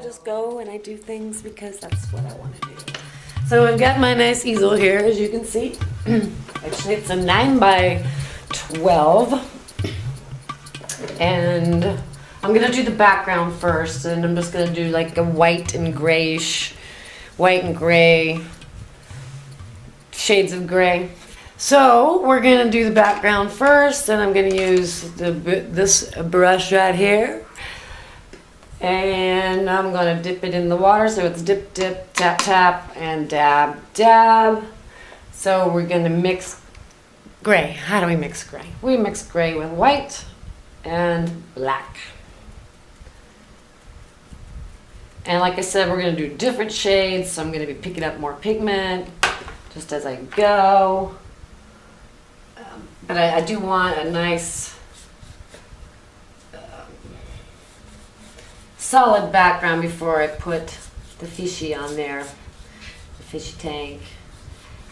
just go and I do things because that's what I want to do. So I've got my nice easel here, as you can see. Actually, it's a 9 by 12. And I'm going to do the background first. And I'm just going to do like a white and gray shades of gray. So we're going to do the background first. And I'm going to use this brush right here. And I'm going to dip it in the water, so it's dip, dip, tap, tap, and dab, dab. So we're going to mix gray. How do we mix gray? We mix gray with white and black. And like I said, we're going to do different shades, so I'm going to be picking up more pigment just as I go. But I do want a nice solid background before I put the fishy on there, the fishy tank.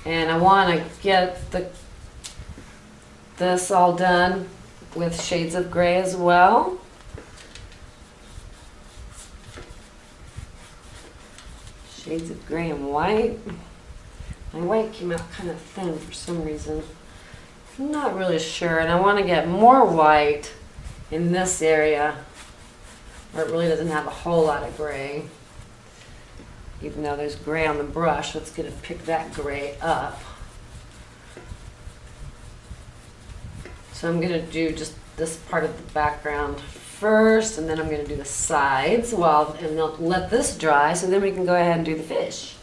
And I want to get this all done with shades of gray as well. Shades of gray and white. My white came out kind of thin for some reason. I'm not really sure, and I want to get more white in this area where it really doesn't have a whole lot of gray. Even though there's gray on the brush, let's get to pick that gray up. So I'm going to do just this part of the background first, and then I'm going to do the sides and I'll let this dry, so then we can go ahead and do the fish.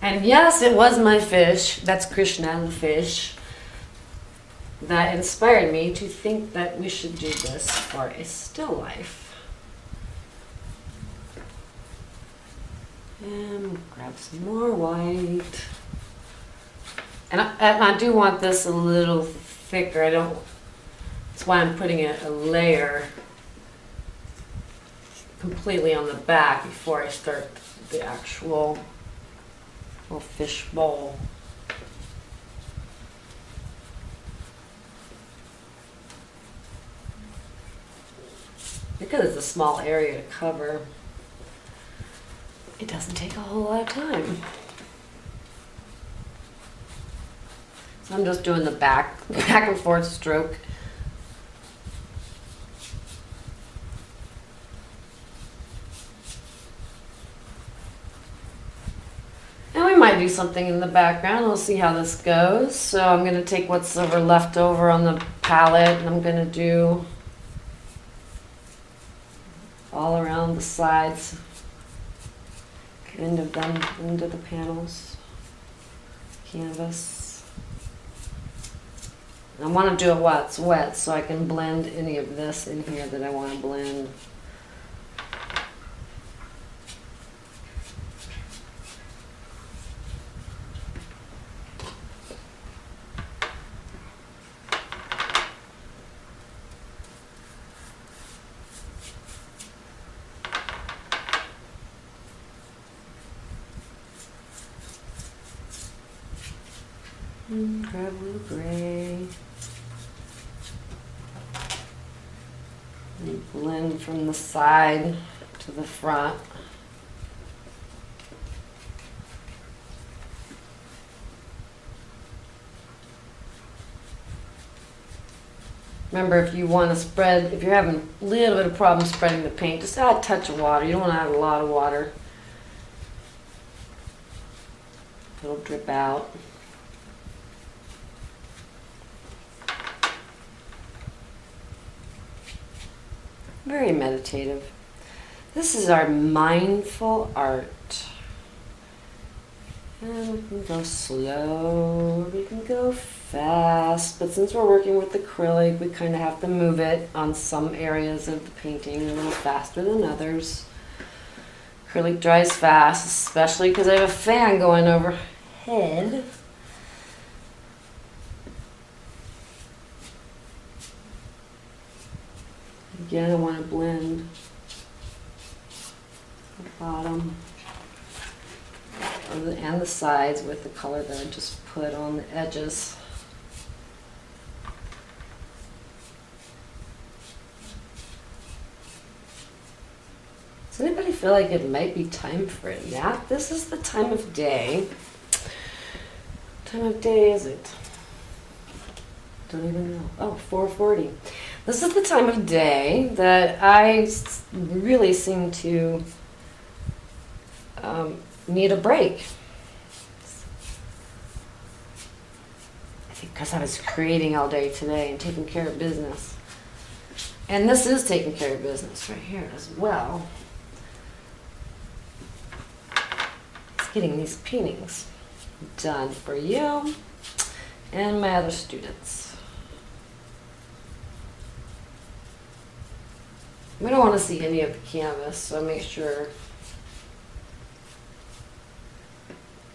And yes, it was my fish, that's Krishna the fish, that inspired me to think that we should do this for a still life. And grab some more white. And I do want this a little thicker. That's why I'm putting a layer completely on the back before I start the actual little fish bowl. Because it's a small area to cover, it doesn't take a whole lot of time. So I'm just doing the back and forth stroke. And we might do something in the background. We'll see how this goes. So I'm going to take what's left over on the palette, and I'm going to do all around the sides, kind of done into the panels, canvas. I want to do it while it's wet so I can blend any of this in here that I want to blend. Grab a little gray. And blend from the side to the front. Remember, if you want to spread, if you're having a little bit of problem spreading the paint, just add a touch of water. You don't want to add a lot of water. It'll drip out. Very meditative. This is our mindful art. And we can go slow, we can go fast, but since we're working with acrylic, we kind of have to move it on some areas of the painting a little faster than others. Acrylic dries fast, especially because I have a fan going overhead. Again, I want to blend the bottom and the sides with the color that I just put on the edges. feel like it might be time for a nap. This is the time of day. What time of day is it? Don't even know. Oh, 4:40. This is the time of day that I really seem to need a break. I think because I was creating all day today and taking care of business. And this is taking care of business right here as well. It's getting these paintings done for you and my other students. We don't want to see any of the canvas, so make sure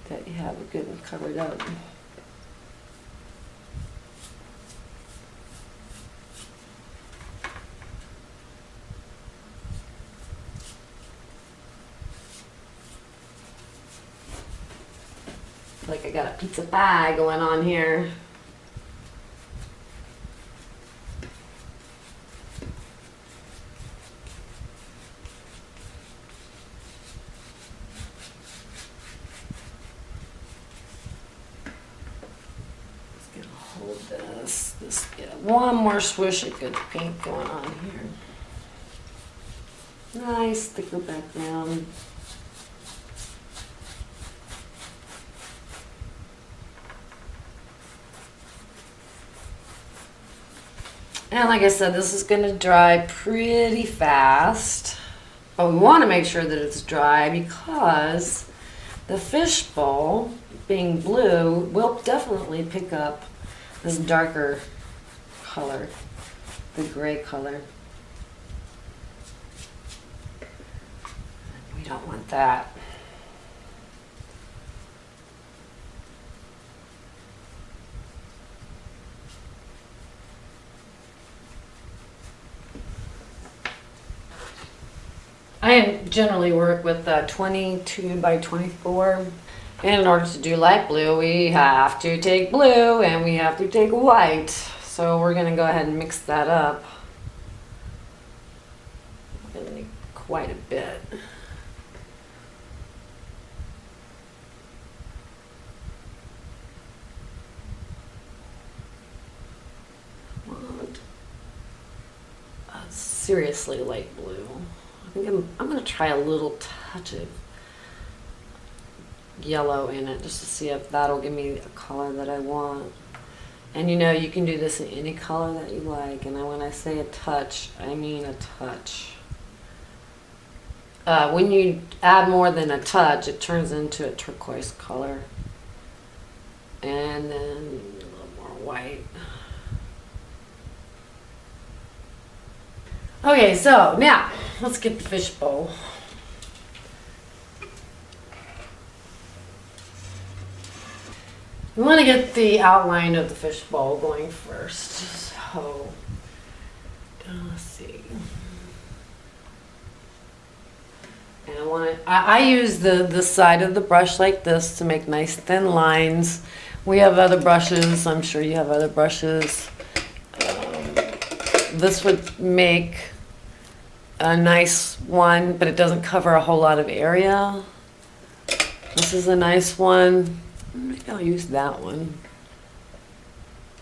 that you have it good and covered up. Like I got a pizza pie going on here. Just gonna hold this. Get one more swish of good paint going on here. Nice thicker background. And like I said, this is going to dry pretty fast, but we want to make sure that it's dry because the fishbowl, being blue, will definitely pick up this darker color, the gray color. We don't want that. I generally work with 22 by 24. And in order to do light blue, we have to take blue and we have to take white. So we're going to go ahead and mix that up. We're going to need quite a bit. Seriously light blue. I think I'm going to try a little touch of yellow in it just to see if that'll give me a color that I want. And you know, you can do this in any color that you like. And when I say a touch, I mean a touch. When you add more than a touch, it turns into a turquoise color. And then a little more white. Okay, so now let's get the fishbowl. We want to get the outline of the fishbowl going first. So, let's see. And I use the side of the brush like this to make nice thin lines. We have other brushes. I'm sure you have other brushes. This would make a nice one, but it doesn't cover a whole lot of area. This is a nice one. Maybe I'll use that one.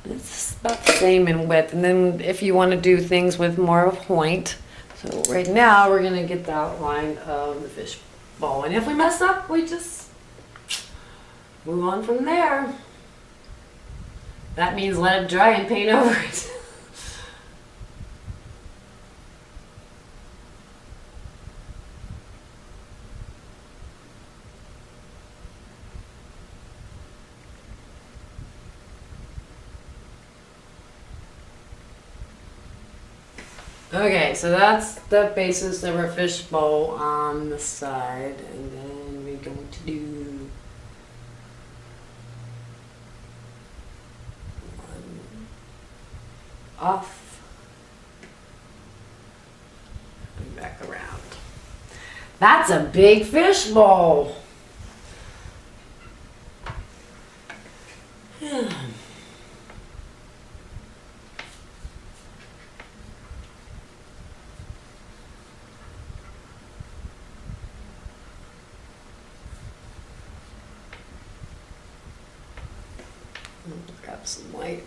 It's about the same in width. And then if you want to do things with more of a point. So right now we're going to get the outline of the fish bowl. And if we mess up, we just move on from there. That means let it dry and paint over it. Okay, so that's the basis of our fish bowl on the side, and then we're going to do one off and back around. That's a big fish bowl. Grab some white.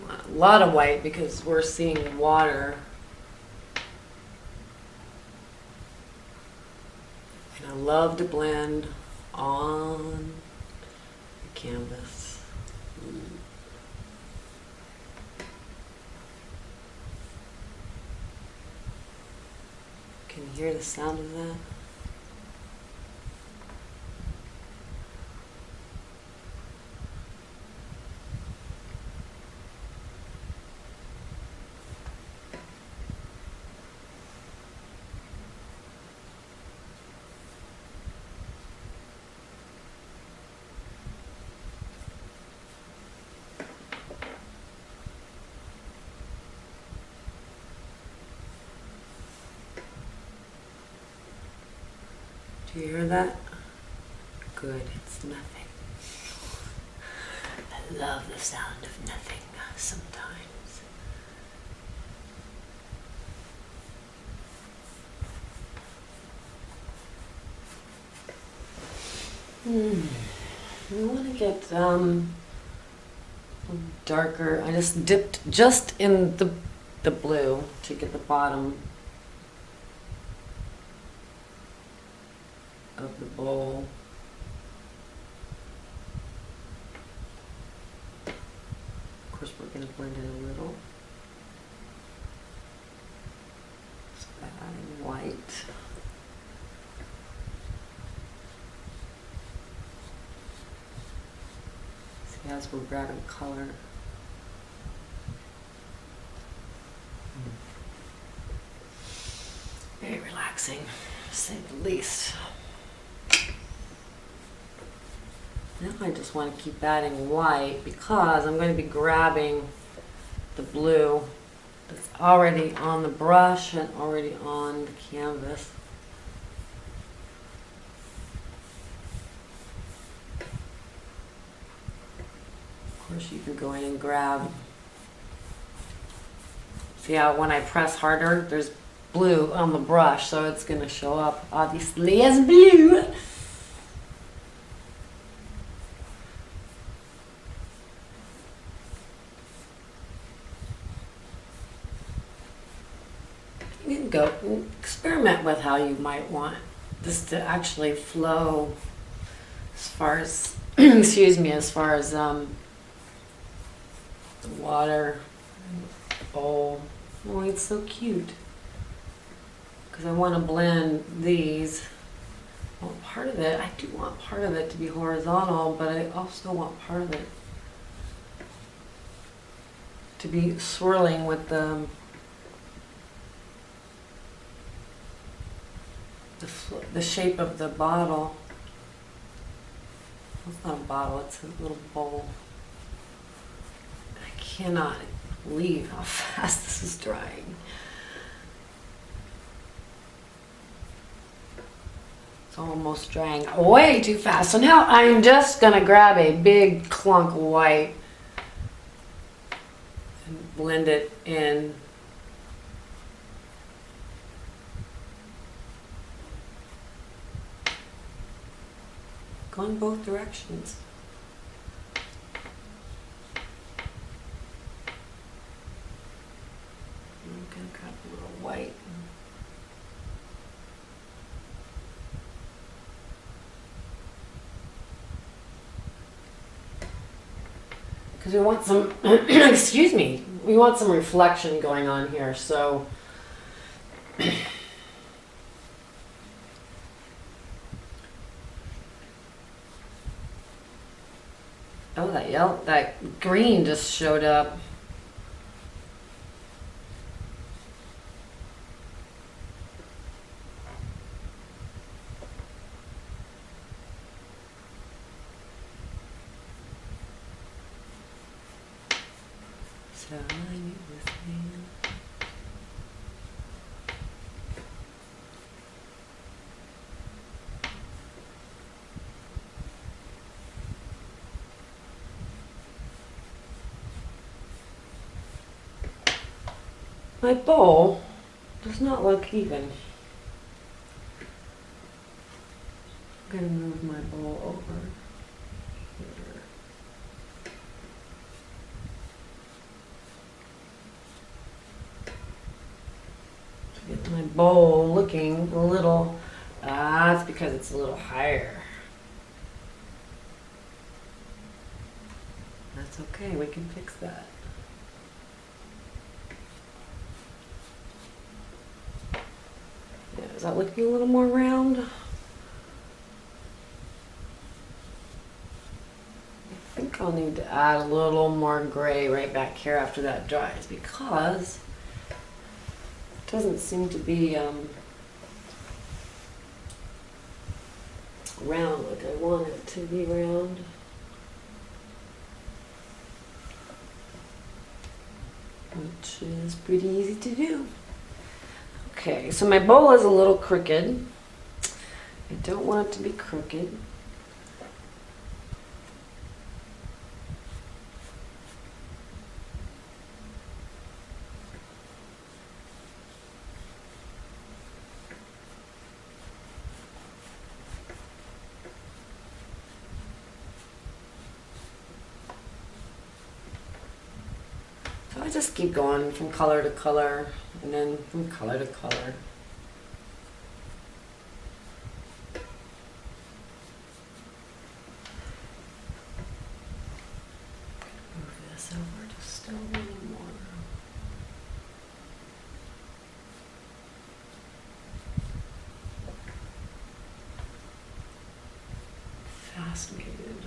A lot of white because we're seeing water. And I love to blend on the canvas. Can you hear the sound of that? Do you hear that? Good, it's nothing. I love the sound of nothing sometimes. I want to get darker. I just dipped just in the blue to get the bottom of the bowl. Of course, we're going to blend it a little. So by adding white. See, as we're grabbing color. Very relaxing, to say the least. Now I just want to keep adding white because I'm going to be grabbing the blue that's already on the brush and already on the canvas. Of course, you can go in and grab. See how when I press harder, there's blue on the brush, so it's going to show up obviously as blue. You can go experiment with how you might want this to actually flow as far as, excuse me, as far as the water bowl. Oh, it's so cute. Because I want to blend these. Well, part of it, I do want part of it to be horizontal, but I also want part of it to be swirling with the shape of the bottle. It's not a bottle, it's a little bowl. I cannot believe how fast this is drying. It's almost drying way too fast. So now I'm just going to grab a big clunk of white and blend it in. Going both directions. I'm going to grab a little white. Because we want some, excuse me, we want some reflection going on here, so oh, that green just showed up. So I need this thing. My bowl does not look even. I'm going to move my bowl over here. To get my bowl looking a little, it's because it's a little higher. That's okay, we can fix that. Yeah, is that looking a little more round? I think I'll need to add a little more gray right back here after that dries because it doesn't seem to be round like I want it to be round. Which is pretty easy to do. Okay, so my bowl is a little crooked. I don't want it to be crooked. So I just keep going from color to color and then from color to color. Move this over just a little more. Fascinated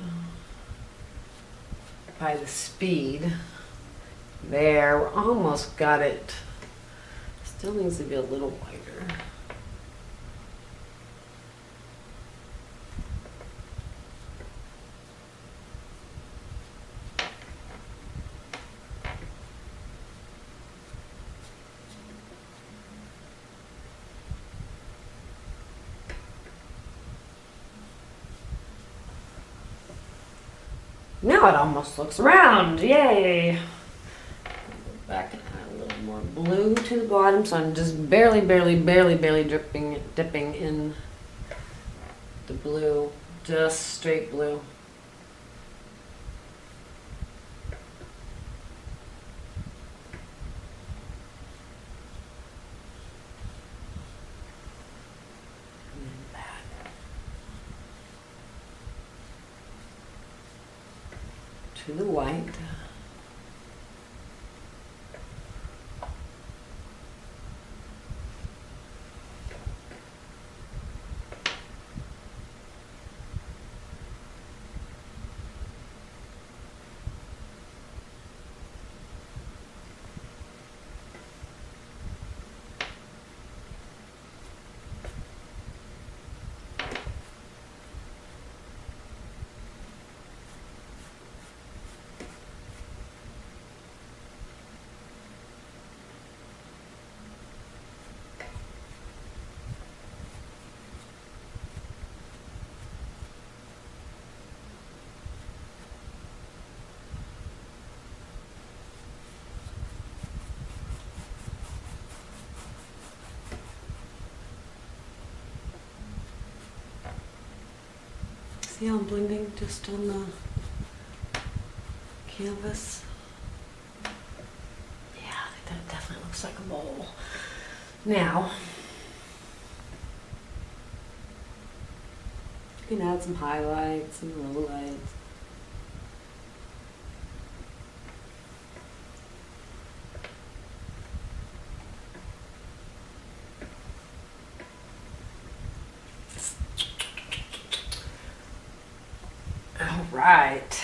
by the speed. There, we're almost got it. Still needs to be a little wider. Now it almost looks round, yay! Back and add a little more blue to the bottom, so I'm just barely dipping in the blue, just straight blue. And then back to the white. See how I'm blending just on the canvas? Yeah, I think that definitely looks like a bowl. Now, you can add some highlights and lowlights. All right.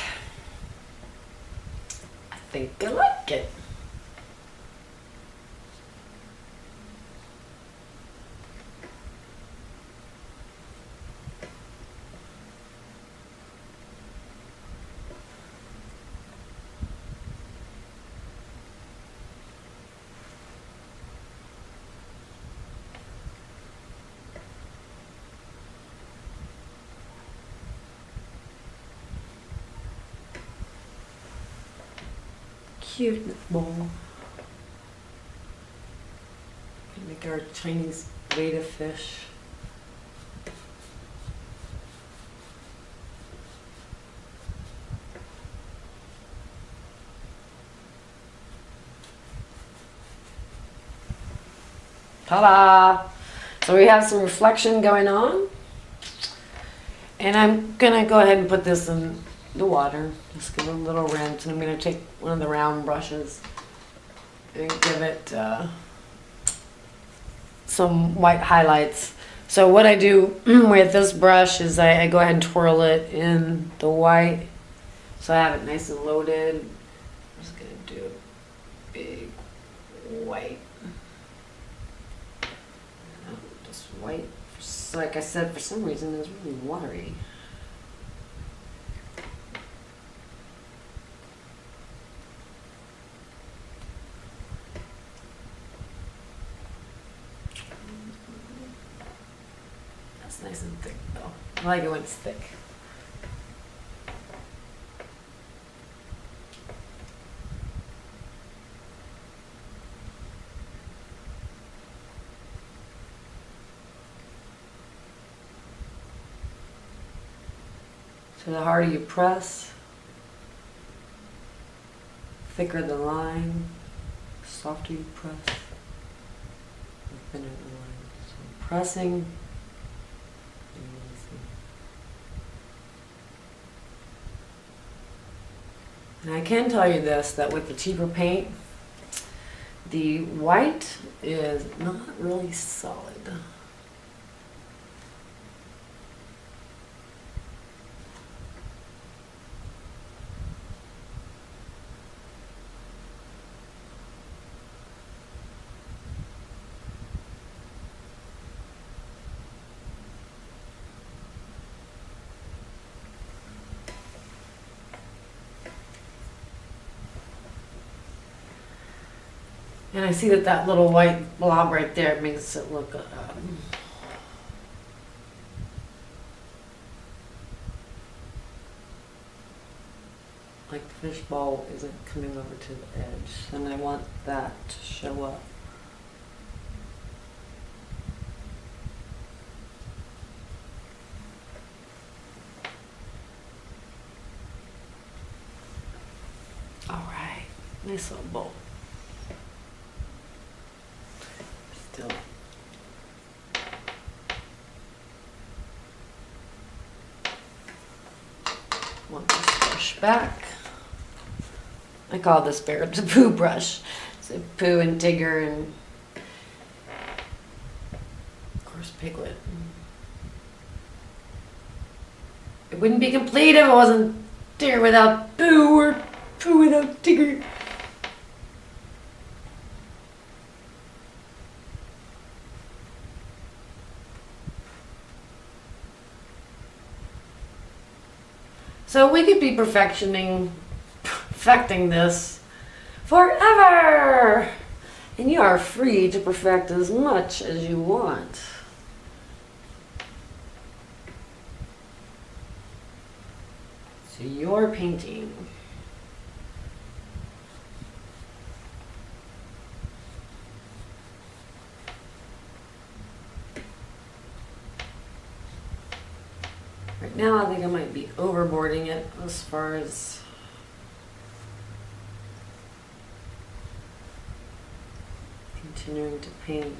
I think I like it. Cute bowl. Make our Chinese betta fish. Ta-da! So we have some reflection going on. And I'm gonna go ahead and put this in the water. Just give it a little rinse. And I'm gonna take one of the round brushes and give it some white highlights. So what I do with this brush is I go ahead and twirl it in the white. So I have it nice and loaded. I'm just gonna do a big white. Just white. Like I said, for some reason it's really watery. That's nice and thick though. I like it when it's thick. So the harder you press, thicker the line, softer you press, the thinner the line. So I'm pressing and releasing. And I can tell you this, that with the cheaper paint, the white is not really solid. And I see that that little white blob right there makes it look like the fish ball isn't coming over to the edge. And I want that to show up. All right, nice little bowl. Still. Want this brush back. I call this bear the poo brush. So Pooh and Tigger and of course Piglet. It wouldn't be complete if it wasn't Tigger without Pooh or Pooh without Tigger. So we could be perfecting this forever. And you are free to perfect as much as you want. So you're painting. Right now, I think I might be overboarding it as far as continuing to paint.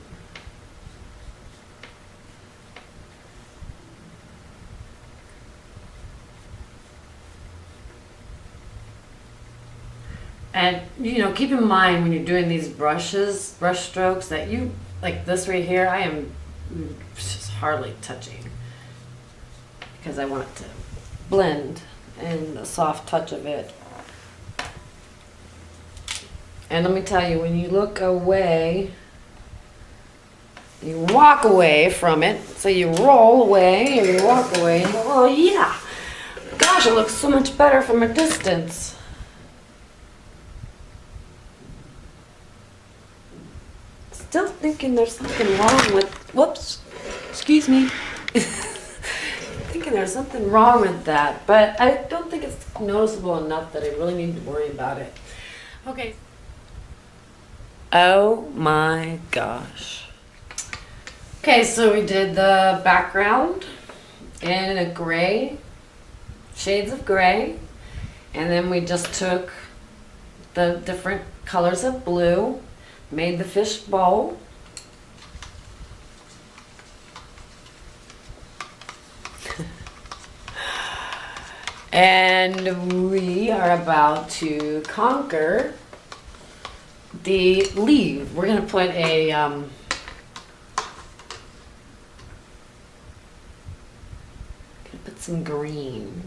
And you know, keep in mind when you're doing these brush strokes, that you, like this right here, I am just hardly touching, because I want it to blend and the soft touch of it. And let me tell you, when you look away, you walk away from it. So you roll away and you walk away and you go, oh yeah, gosh, it looks so much better from a distance. Still thinking there's something wrong with, whoops, excuse me. Thinking there's something wrong with that, but I don't think it's noticeable enough that I really need to worry about it. Okay. Oh my gosh. Okay, so we did the background in a gray, shades of gray, and then we just took the different colors of blue, made the fish bowl. And we are about to conquer the leaf. We're going to put a some green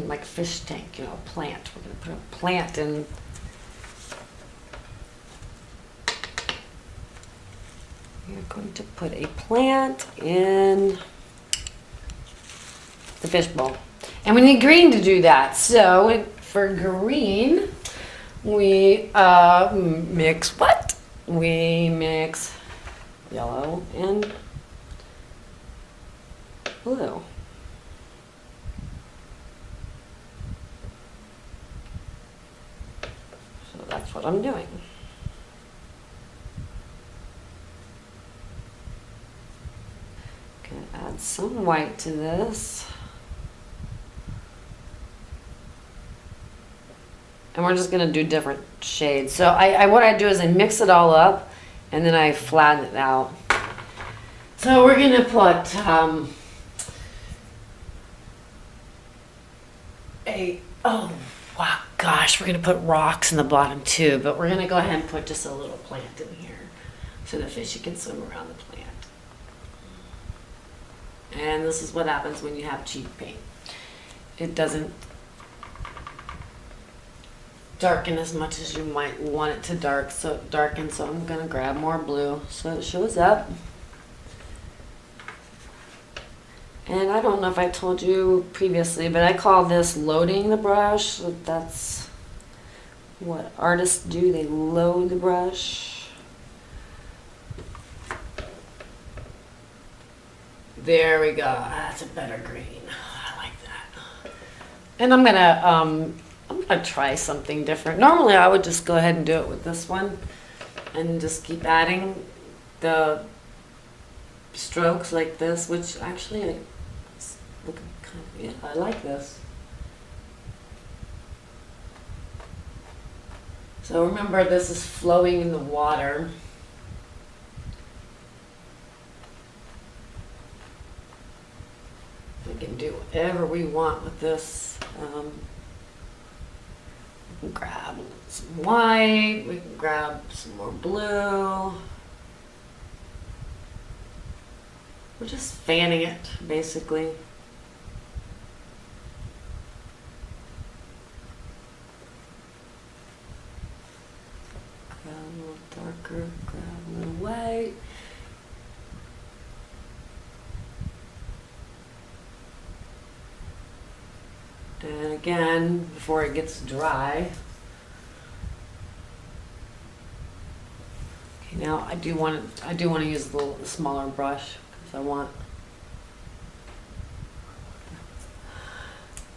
like fish tank, you know, plant. We're going to put a plant in. We're going to put a plant in the fish bowl. And we need green to do that. So for green, we mix what? We mix yellow and blue. So that's what I'm doing. Gonna add some white to this. And we're just going to do different shades. So what I do is I mix it all up and then I flatten it out. So we're going to put oh wow, gosh, we're going to put rocks in the bottom too, but we're going to go ahead and put just a little plant in here so the fishy can swim around the plant. And this is what happens when you have cheap paint. It doesn't darken as much as you might want it to darken, so I'm gonna grab more blue so it shows up. And I don't know if I told you previously, but I call this loading the brush. So that's what artists do, they load the brush. There we go, that's a better green. I like that. And I'm gonna try something different. Normally I would just go ahead and do it with this one and just keep adding the strokes like this, which actually it's looking kind of, yeah, I like this. So remember, this is flowing in the water. We can do whatever we want with this. We can grab some white, we can grab some more blue. We're just fanning it, basically. Grab a little darker, grab a little white. And again, before it gets dry. Okay, now I do want to use a little smaller brush because I want.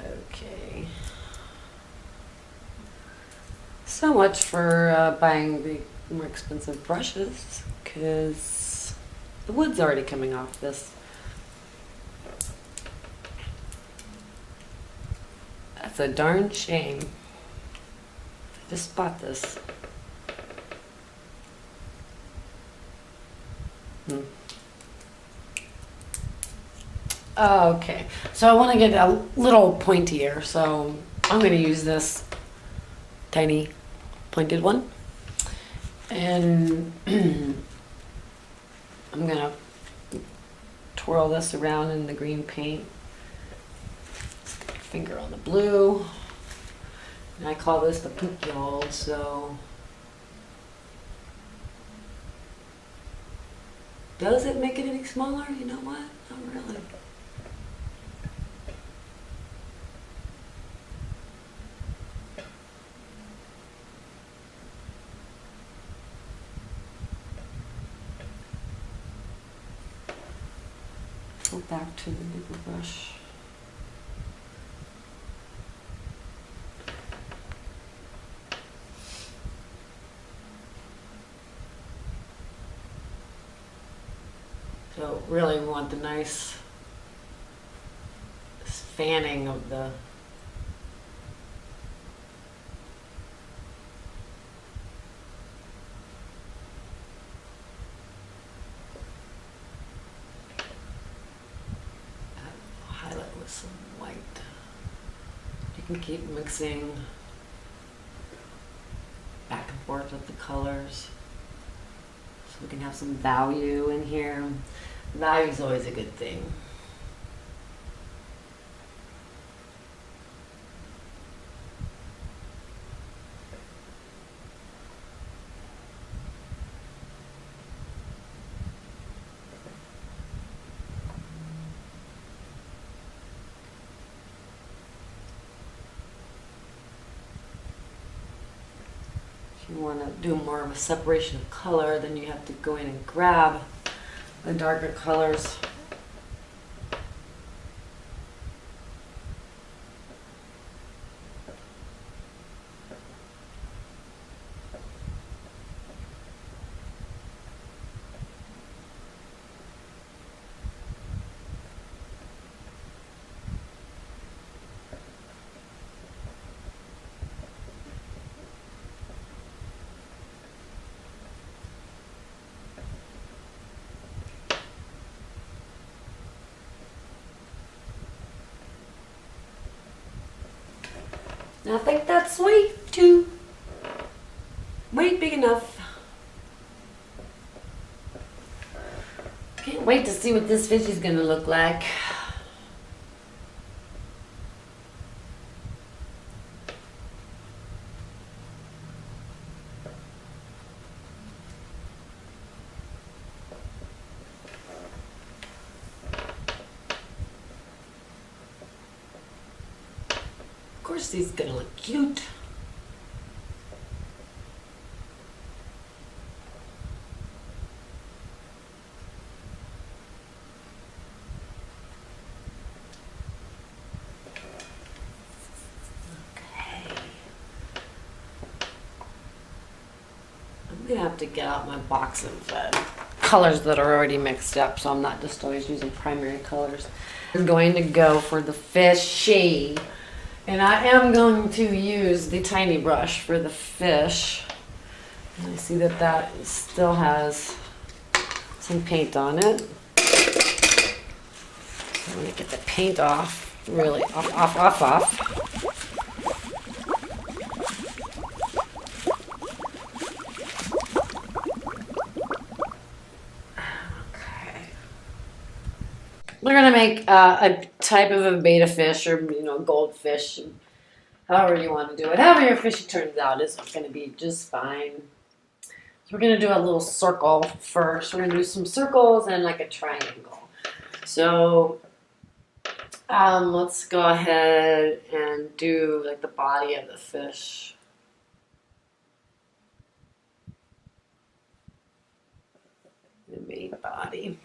Okay. So much for buying the more expensive brushes, because the wood's already coming off this. That's a darn shame. I just bought this. Okay, so I want to get a little pointier, so I'm going to use this tiny pointed one. And I'm going to twirl this around in the green paint. Finger on the blue, and I call this the poop y'all. So does it make it any smaller? You know what? Not really. Go back to the bigger brush. So really we want the nice fanning of the highlight with some white. You can keep mixing back and forth with the colors so we can have some value in here. Value is always a good thing. If you want to do more of a separation of color, then you have to go in and grab the darker colors. I think that's way big enough. Can't wait to see what this fish is gonna look like. Of course he's gonna look cute. I'm gonna have to get out my box of colors that are already mixed up, so I'm not just always using primary colors. I'm going to go for the fishy, and I am going to use the tiny brush for the fish. And I see that that still has some paint on it. So I'm gonna get the paint off, really off. We're gonna make a type of a betta fish, or goldfish, however you want to do it. However your fish turns out is gonna be just fine. So we're gonna do a little circle first. We're gonna do some circles and like a triangle. So let's go ahead and do like the body of the fish. The main body.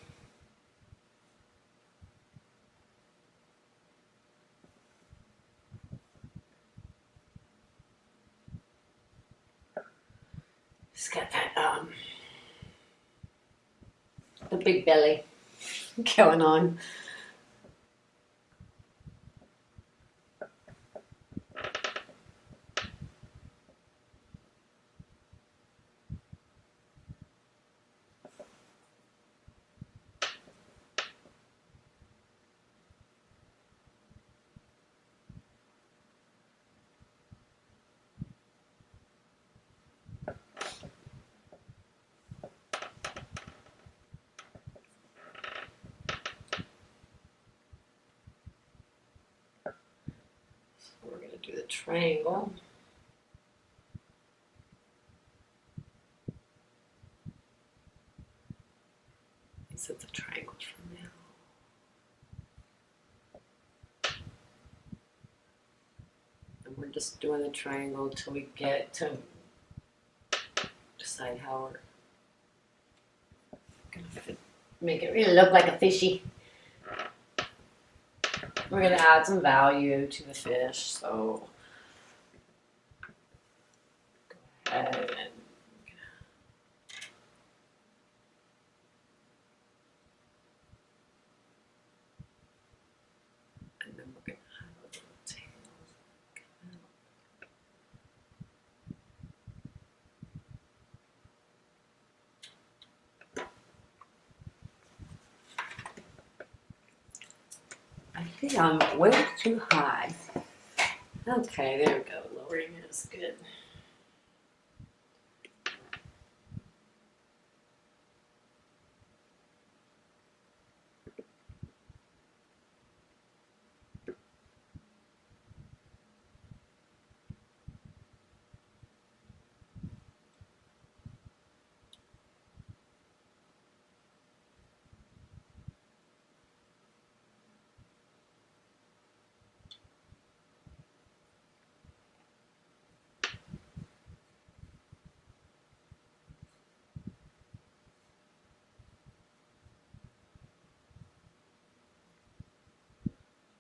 It's got that the big belly going on. We're going to do the triangle. Set the triangles from now. And we're just doing the triangle until we get to decide how we're going to make it really look like a fishy. We're going to add some value to the fish, so go ahead and think I'm way too high. Okay, there we go. Lowering it is good.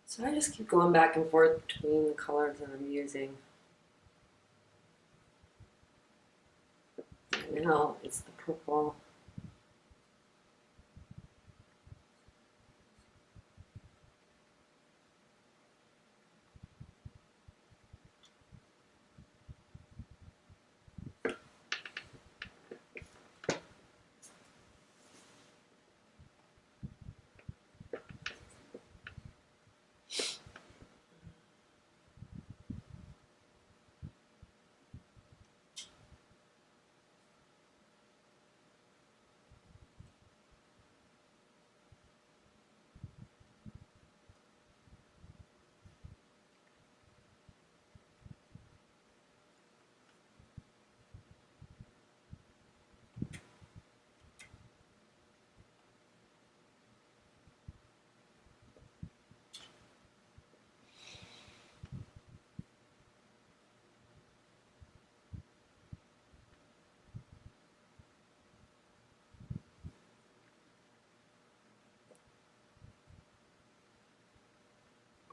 So I just keep going back and forth between the colors that I'm using. And now it's the purple.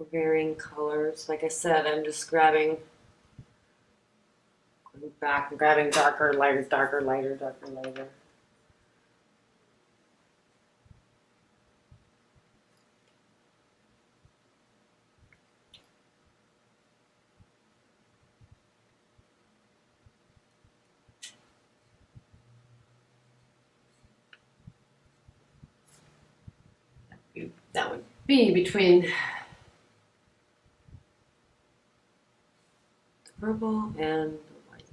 Varying colors. Like I said, I'm just going back and grabbing darker, lighter, darker, lighter, darker, lighter. That would be between the purple and the white.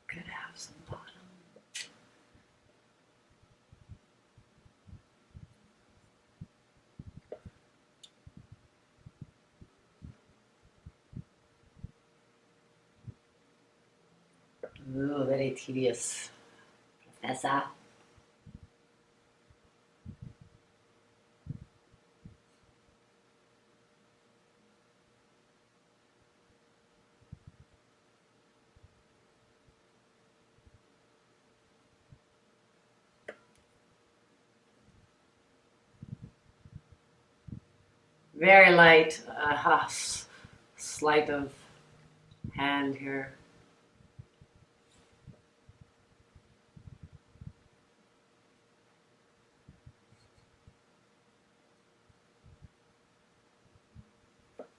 Could have some bottom. Ooh, very tedious. Professor. Very light, sleight of hand here.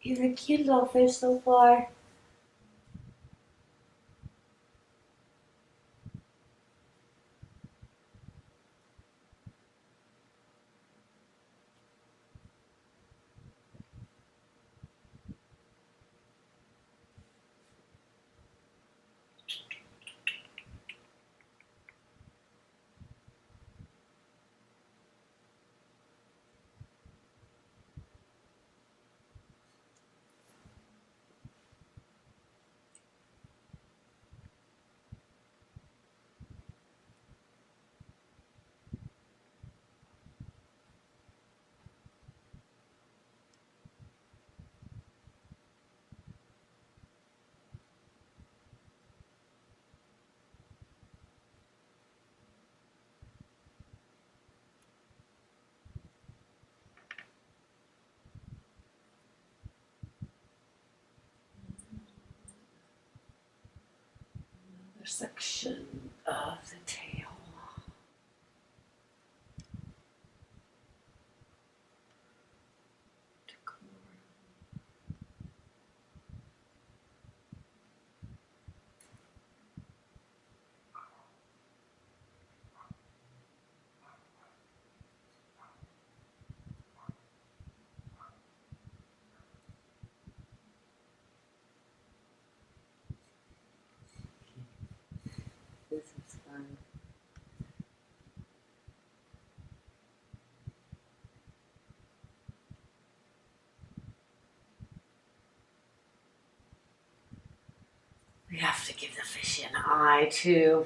He's a cute little fish so far. Section of the tail. fishy in the eye too.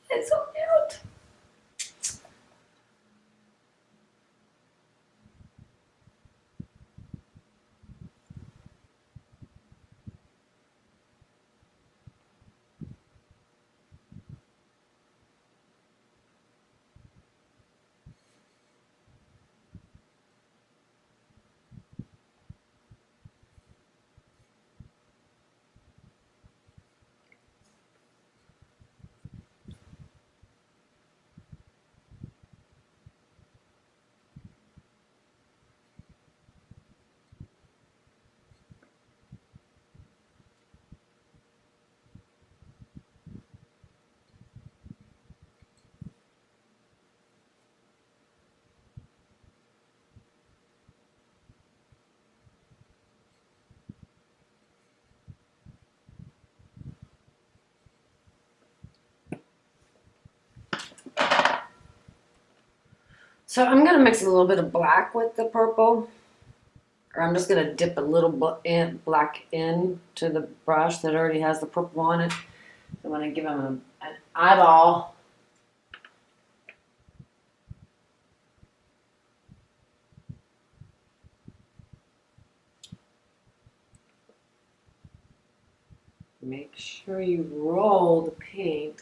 It's so cute. So I'm going to mix a little bit of black with the purple. Or I'm just going to dip a little black into the brush that already has the purple on it. I'm going to give him an eyeball. Make sure you roll the paint.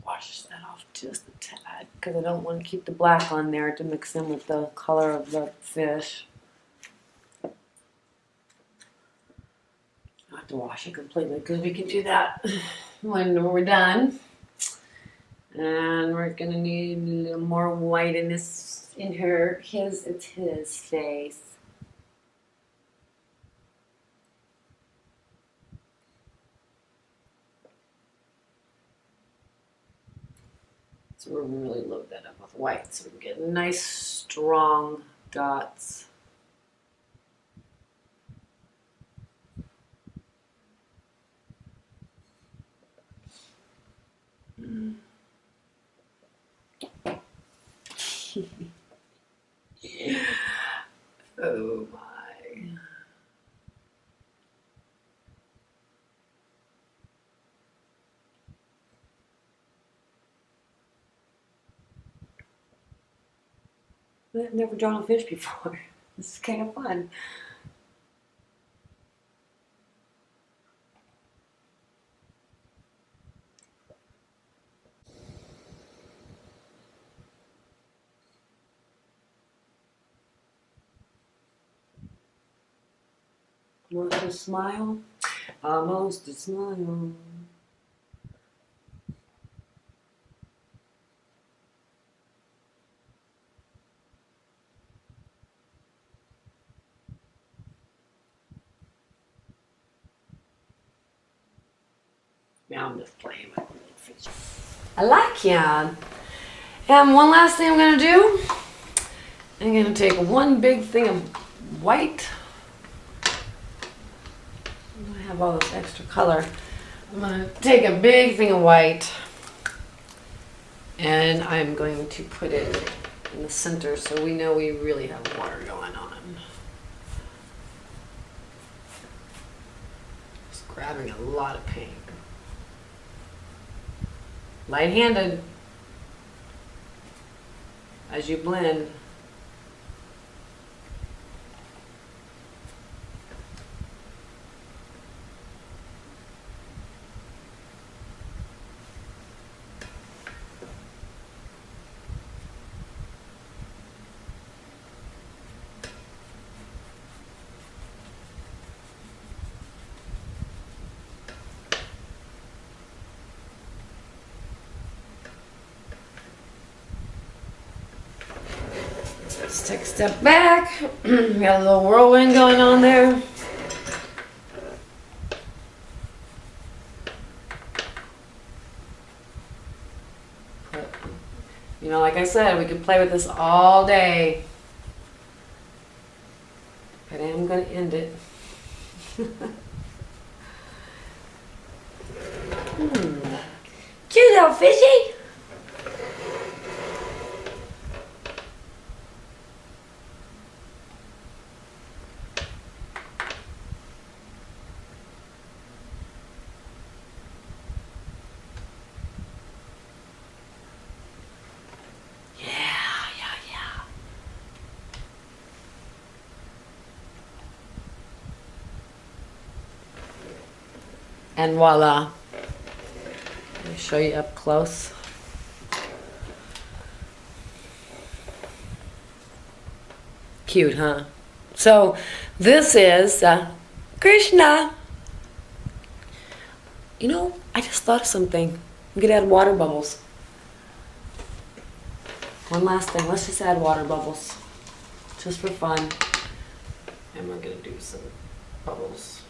Wash that off just a tad because I don't want to keep the black on there to mix in with the color of the fish. I have to wash it completely because we can do that when we're done. And we're gonna need a little more white in this, it's his face. So we're gonna really load that up with white so we can get nice strong dots. Oh my. I've never drawn a fish before. This is kind of fun. Almost a smile. Almost a smile. Now I'm just playing with the fish. I like him. And one last thing I'm going to do. I'm going to take one big thing of white. I have all this extra color. I'm going to take a big thing of white and I'm going to put it in the center so we know we really have water going on. Just grabbing a lot of paint. Light-handed as you blend. Let's take a step back. We got a little whirlwind going on there. You know, like I said, we could play with this all day. But I am going to end it. Cute little fishy. And voila. Let me show you up close. Cute, huh? So this is Krishna. You know, I just thought of something. We could add water bubbles. One last thing. Let's just add water bubbles. Just for fun. And we're going to do some bubbles.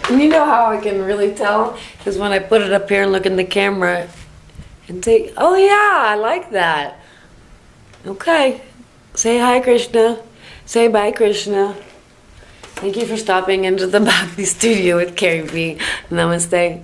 And you know how I can really tell? Because when I put it up here and look in the camera and take, oh yeah, I like that. Okay. Say hi, Krishna. Say bye, Krishna. Thank you for stopping into the Bhakti studio with Carrie B. Namaste.